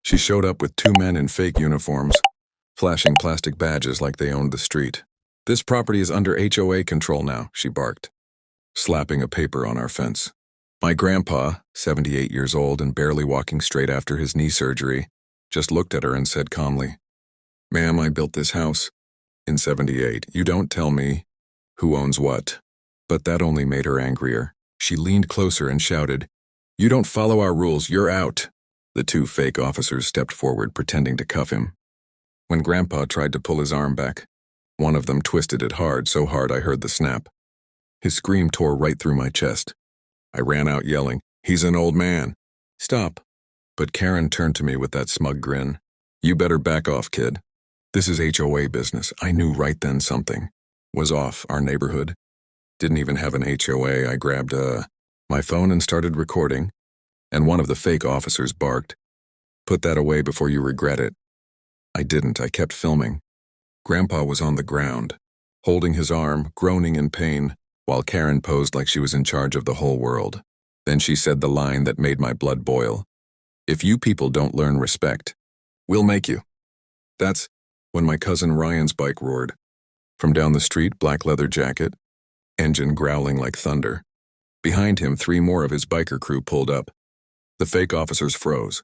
She showed up with two men in fake uniforms, flashing plastic badges like they owned the street. "This property is under HOA control now," she barked, slapping a paper on our fence. My grandpa, 78 years old and barely walking straight after his knee surgery, just looked at her and said calmly, "Ma'am, I built this house in '78. You don't tell me who owns what." But that only made her angrier. She leaned closer and shouted, "You don't follow our rules, you're out." The two fake officers stepped forward, pretending to cuff him. When Grandpa tried to pull his arm back, one of them twisted it hard, so hard I heard the snap. His scream tore right through my chest. I ran out yelling, "He's an old man. Stop." But Karen turned to me with that smug grin. "You better back off, kid. This is HOA business." I knew right then something was off. Our neighborhood didn't even have an HOA. I grabbed my phone and started recording, and one of the fake officers barked, "Put that away before you regret it." I didn't. I kept filming. Grandpa was on the ground, holding his arm, groaning in pain, while Karen posed like she was in charge of the whole world. Then she said the line that made my blood boil. "If you people don't learn respect, we'll make you." That's when my cousin Ryan's bike roared. From down the street, black leather jacket, engine growling like thunder. Behind him, 3 more of his biker crew pulled up. The fake officers froze.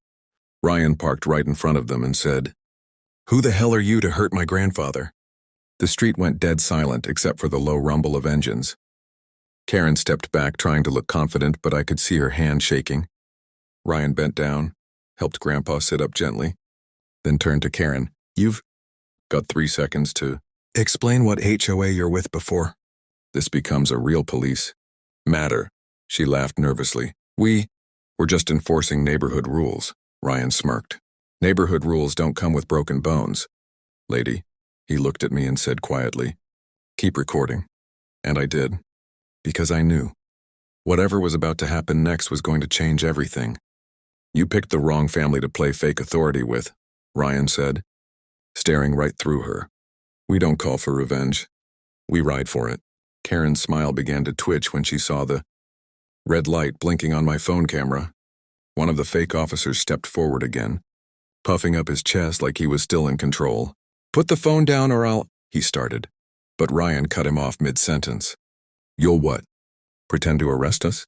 Ryan parked right in front of them and said, "Who the hell are you to hurt my grandfather?" The street went dead silent except for the low rumble of engines. Karen stepped back, trying to look confident, but I could see her hand shaking. Ryan bent down, helped Grandpa sit up gently, then turned to Karen. "You've got 3 seconds to explain what HOA you're with before this becomes a real police matter." She laughed nervously. We're just enforcing neighborhood rules." Ryan smirked. "Neighborhood rules don't come with broken bones, lady." He looked at me and said quietly, "Keep recording." And I did, because I knew whatever was about to happen next was going to change everything. "You picked the wrong family to play fake authority with," Ryan said, staring right through her. "We don't call for revenge. We ride for it." Karen's smile began to twitch when she saw the red light blinking on my phone camera. One of the fake officers stepped forward again, puffing up his chest like he was still in control. "Put the phone down or I'll—" he started, but Ryan cut him off mid-sentence. "You'll what? Pretend to arrest us?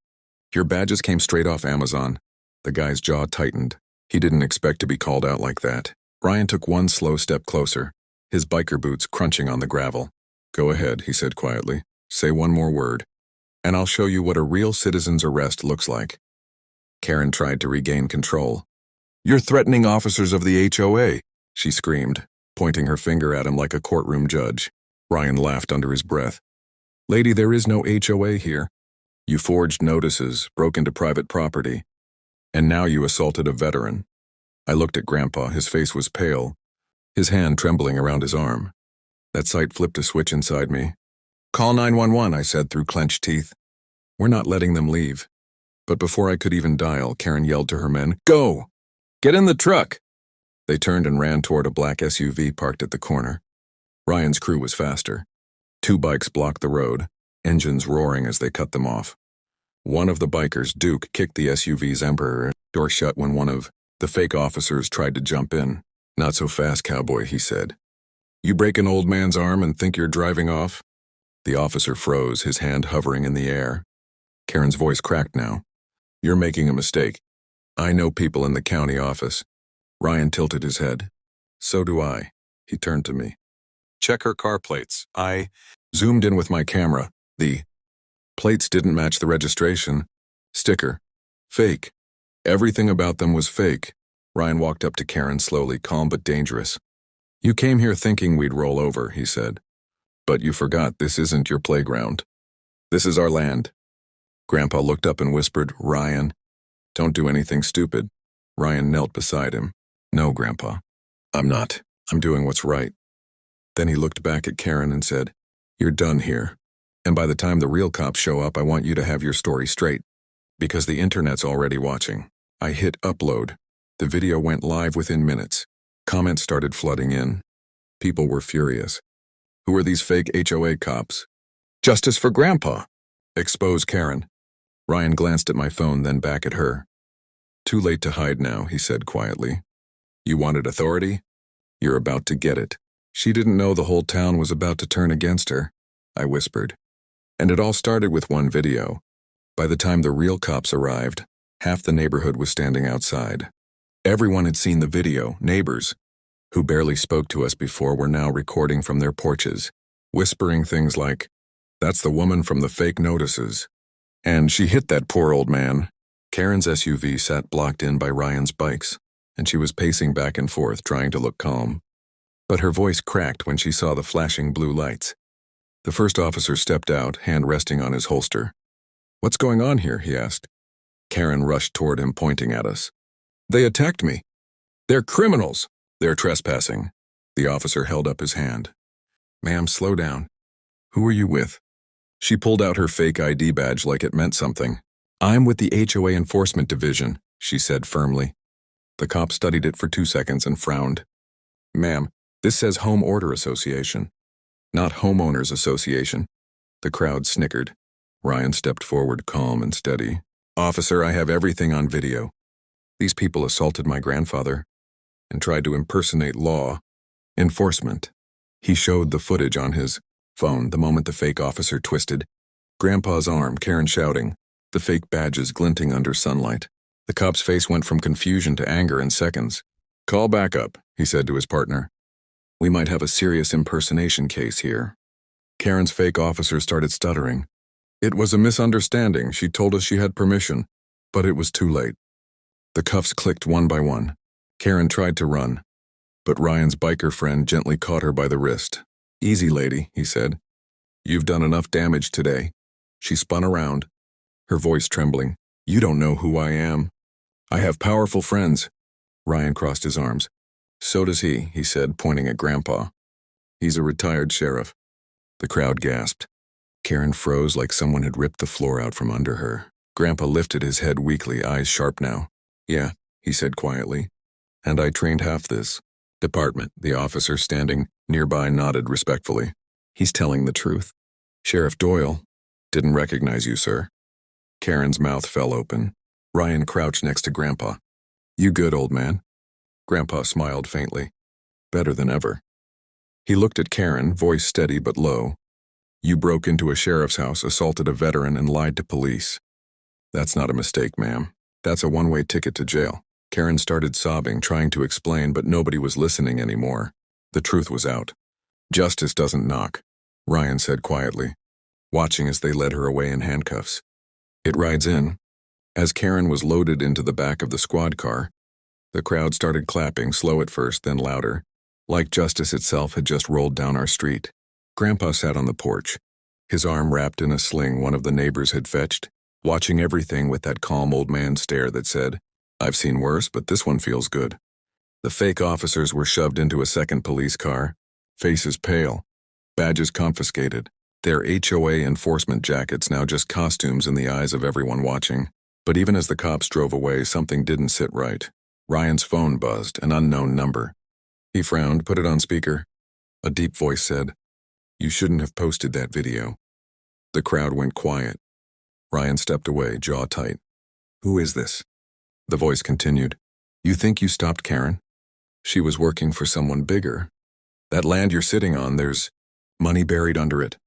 Your badges came straight off Amazon." The guy's jaw tightened. He didn't expect to be called out like that. Ryan took one slow step closer, his biker boots crunching on the gravel. "Go ahead," he said quietly. "Say one more word, and I'll show you what a real citizen's arrest looks like." Karen tried to regain control. "You're threatening officers of the HOA," she screamed, pointing her finger at him like a courtroom judge. Ryan laughed under his breath. "Lady, there is no HOA here. You forged notices, broke into private property, and now you assaulted a veteran." I looked at Grandpa. His face was pale, his hand trembling around his arm. That sight flipped a switch inside me. "Call 911, I said through clenched teeth. "We're not letting them leave." But before I could even dial, Karen yelled to her men, "Go! Get in the truck!" They turned and ran toward a black SUV parked at the corner. Ryan's crew was faster. 2 bikes blocked the road, engines roaring as they cut them off. One of the bikers, Duke, kicked the SUV's Emperor door shut when one of the fake officers tried to jump in. "Not so fast, cowboy," he said. "You break an old man's arm and think you're driving off?" The officer froze, his hand hovering in the air. Karen's voice cracked now. "You're making a mistake. I know people in the county office." Ryan tilted his head. "So do I." He turned to me. "Check her car plates." I zoomed in with my camera. The plates didn't match the registration sticker. Fake. Everything about them was fake. Ryan walked up to Karen slowly, calm but dangerous. "You came here thinking we'd roll over," he said. "But you forgot this isn't your playground. This is our land." Grandpa looked up and whispered, "Ryan, don't do anything stupid." Ryan knelt beside him. "No, Grandpa, I'm not. I'm doing what's right." Then he looked back at Karen and said, "You're done here. And by the time the real cops show up, I want you to have your story straight. Because the internet's already watching." I hit upload. The video went live within minutes. Comments started flooding in. People were furious. "Who are these fake HOA cops? Justice for Grandpa. Expose Karen." Ryan glanced at my phone, then back at her. "Too late to hide now," he said quietly. You wanted authority? You're about to get it. She didn't know the whole town was about to turn against her, I whispered. And it all started with one video. By the time the real cops arrived, half the neighborhood was standing outside. Everyone had seen the video. Neighbors, who barely spoke to us before, were now recording from their porches, whispering things like, "That's the woman from the fake notices." And she hit that poor old man. Karen's SUV sat blocked in by Ryan's bikes, and she was pacing back and forth, trying to look calm. But her voice cracked when she saw the flashing blue lights. The first officer stepped out, hand resting on his holster. "What's going on here?" he asked. Karen rushed toward him, pointing at us. "They attacked me. They're criminals. They're trespassing." The officer held up his hand. "Ma'am, slow down. Who are you with?" She pulled out her fake ID badge like it meant something. "I'm with the HOA Enforcement Division," she said firmly. The cop studied it for 2 seconds and frowned. "Ma'am, this says Home Order Association, not Homeowners Association." The crowd snickered. Ryan stepped forward, calm and steady. "Officer, I have everything on video. These people assaulted my grandfather and tried to impersonate law enforcement." He showed the footage on his phone the moment the fake officer twisted Grandpa's arm, Karen shouting, the fake badges glinting under sunlight. The cop's face went from confusion to anger in seconds. "Call backup," he said to his partner. "We might have a serious impersonation case here." Karen's fake officer started stuttering. "It was a misunderstanding. She told us she had permission, but it was too late." The cuffs clicked one by one. Karen tried to run, but Ryan's biker friend gently caught her by the wrist. "Easy, lady," he said. "You've done enough damage today." She spun around, her voice trembling. "You don't know who I am. I have powerful friends." Ryan crossed his arms. "So does he said, pointing at Grandpa. "He's a retired sheriff." The crowd gasped. Karen froze like someone had ripped the floor out from under her. Grandpa lifted his head weakly, eyes sharp now. "Yeah," he said quietly. "And I trained half this department." The officer standing nearby nodded respectfully. "He's telling the truth." "Sheriff Doyle didn't recognize you, sir." Karen's mouth fell open. Ryan crouched next to Grandpa. "You good, old man?" Grandpa smiled faintly. "Better than ever." He looked at Karen, voice steady but low. "You broke into a sheriff's house, assaulted a veteran, and lied to police. That's not a mistake, ma'am. That's a one-way ticket to jail." Karen started sobbing, trying to explain, but nobody was listening anymore. The truth was out. "Justice doesn't knock," Ryan said quietly, watching as they led her away in handcuffs. "It rides in." As Karen was loaded into the back of the squad car, the crowd started clapping, slow at first, then louder, like justice itself had just rolled down our street. Grandpa sat on the porch, his arm wrapped in a sling one of the neighbors had fetched, watching everything with that calm old man stare that said, "I've seen worse, but this one feels good." The fake officers were shoved into a second police car, faces pale, badges confiscated, their HOA enforcement jackets now just costumes in the eyes of everyone watching. But even as the cops drove away, something didn't sit right. Ryan's phone buzzed, an unknown number. He frowned, put it on speaker. A deep voice said, "You shouldn't have posted that video." The crowd went quiet. Ryan stepped away, jaw tight. "Who is this?" The voice continued. "You think you stopped Karen? She was working for someone bigger. That land you're sitting on, there's money buried under it."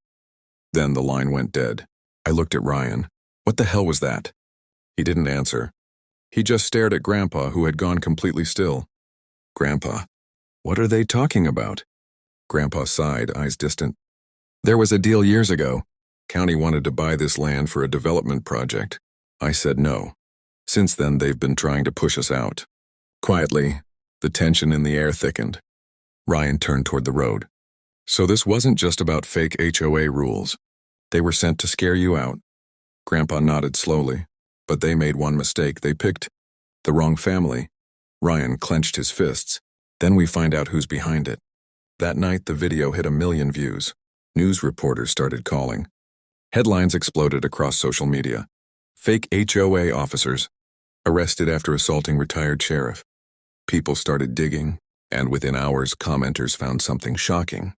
Then the line went dead. I looked at Ryan. What the hell was that? He didn't answer. He just stared at Grandpa, who had gone completely still. "Grandpa, what are they talking about?" Grandpa sighed, eyes distant. "There was a deal years ago. County wanted to buy this land for a development project. I said no. Since then, they've been trying to push us out." Quietly, the tension in the air thickened. Ryan turned toward the road. "So this wasn't just about fake HOA rules. They were sent to scare you out." Grandpa nodded slowly. "But they made one mistake. They picked the wrong family." Ryan clenched his fists. "Then we find out who's behind it." That night, the video hit 1 million views. News reporters started calling. Headlines exploded across social media. "Fake HOA officers arrested after assaulting retired sheriff." People started digging, and within hours, commenters found something shocking.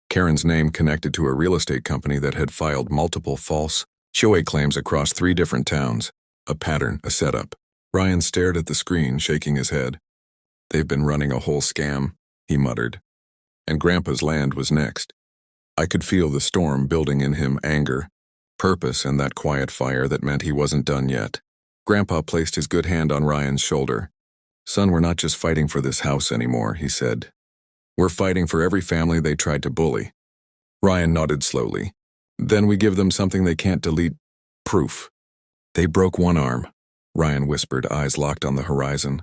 Karen's name connected to a real estate company that had filed multiple false HOA claims across 3 different towns. A pattern, a setup. Ryan stared at the screen, shaking his head. They've been running a whole scam, he muttered. And Grandpa's land was next. I could feel the storm building in him, anger, purpose, and that quiet fire that meant he wasn't done yet. Grandpa placed his good hand on Ryan's shoulder. Son, we're not just fighting for this house anymore, he said. We're fighting for every family they tried to bully. Ryan nodded slowly. Then we give them something they can't delete. Proof. They broke one arm, Ryan whispered, eyes locked on the horizon.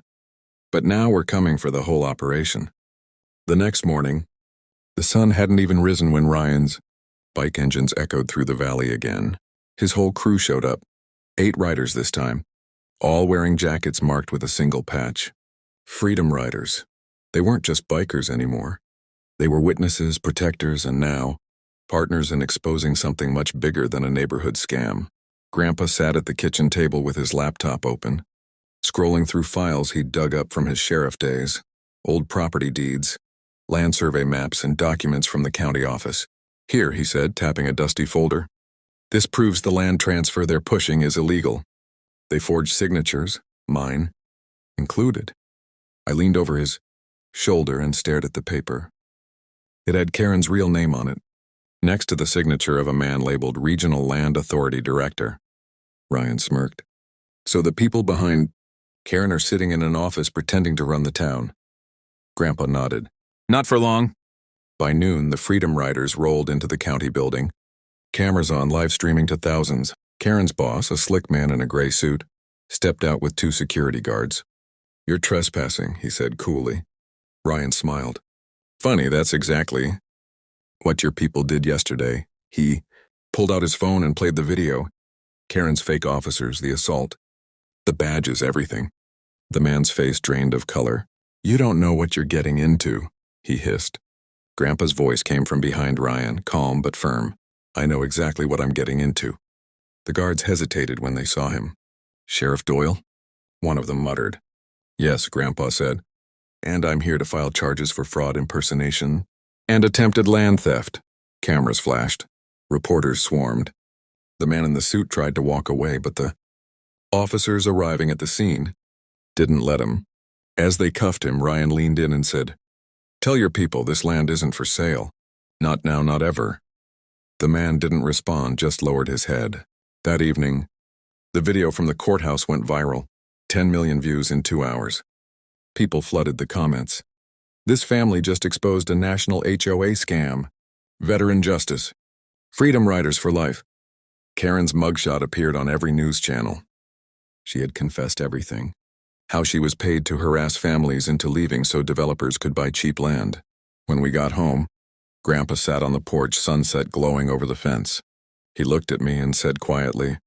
But now we're coming for the whole operation. The next morning, the sun hadn't even risen when Ryan's bike engines echoed through the valley again. His whole crew showed up, 8 riders this time, all wearing jackets marked with a single patch. Freedom riders. They weren't just bikers anymore. They were witnesses, protectors, and now, partners in exposing something much bigger than a neighborhood scam. Grandpa sat at the kitchen table with his laptop open, scrolling through files he'd dug up from his sheriff days, old property deeds, land survey maps, and documents from the county office. Here, he said, tapping a dusty folder. This proves the land transfer they're pushing is illegal. They forged signatures, mine included. I leaned over his shoulder and stared at the paper. It had Karen's real name on it, next to the signature of a man labeled Regional Land Authority Director. Ryan smirked. So the people behind Karen are sitting in an office pretending to run the town. Grandpa nodded. Not for long. By noon, the Freedom Riders rolled into the county building, cameras on, live streaming to thousands. Karen's boss, a slick man in a gray suit, stepped out with 2 security guards. You're trespassing, he said coolly. Ryan smiled. Funny, that's exactly what your people did yesterday. He pulled out his phone and played the video. Karen's fake officers, the assault, the badges, everything. The man's face drained of color. You don't know what you're getting into, he hissed. Grandpa's voice came from behind Ryan, calm but firm. I know exactly what I'm getting into. The guards hesitated when they saw him. Sheriff Doyle? One of them muttered. Yes, Grandpa said. And I'm here to file charges for fraud, impersonation, and attempted land theft. Cameras flashed. Reporters swarmed. The man in the suit tried to walk away, but the officers arriving at the scene didn't let him. As they cuffed him, Ryan leaned in and said, Tell your people this land isn't for sale. Not now, not ever. The man didn't respond, just lowered his head. That evening, the video from the courthouse went viral. 10 million views in 2 hours. People flooded the comments. This family just exposed a national HOA scam. Veteran justice. Freedom Riders for life. Karen's mugshot appeared on every news channel. She had confessed everything. How she was paid to harass families into leaving so developers could buy cheap land. When we got home, Grandpa sat on the porch, sunset glowing over the fence. He looked at me and said quietly,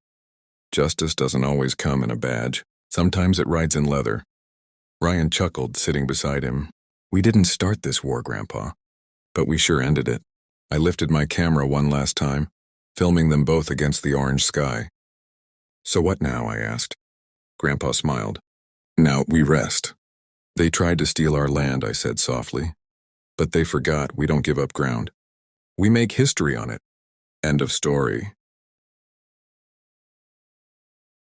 Justice doesn't always come in a badge. Sometimes it rides in leather. Ryan chuckled, sitting beside him. We didn't start this war, Grandpa, but we sure ended it. I lifted my camera one last time, filming them both against the orange sky. So what now? I asked. Grandpa smiled. Now we rest. They tried to steal our land, I said softly. But they forgot we don't give up ground. We make history on it. End of story.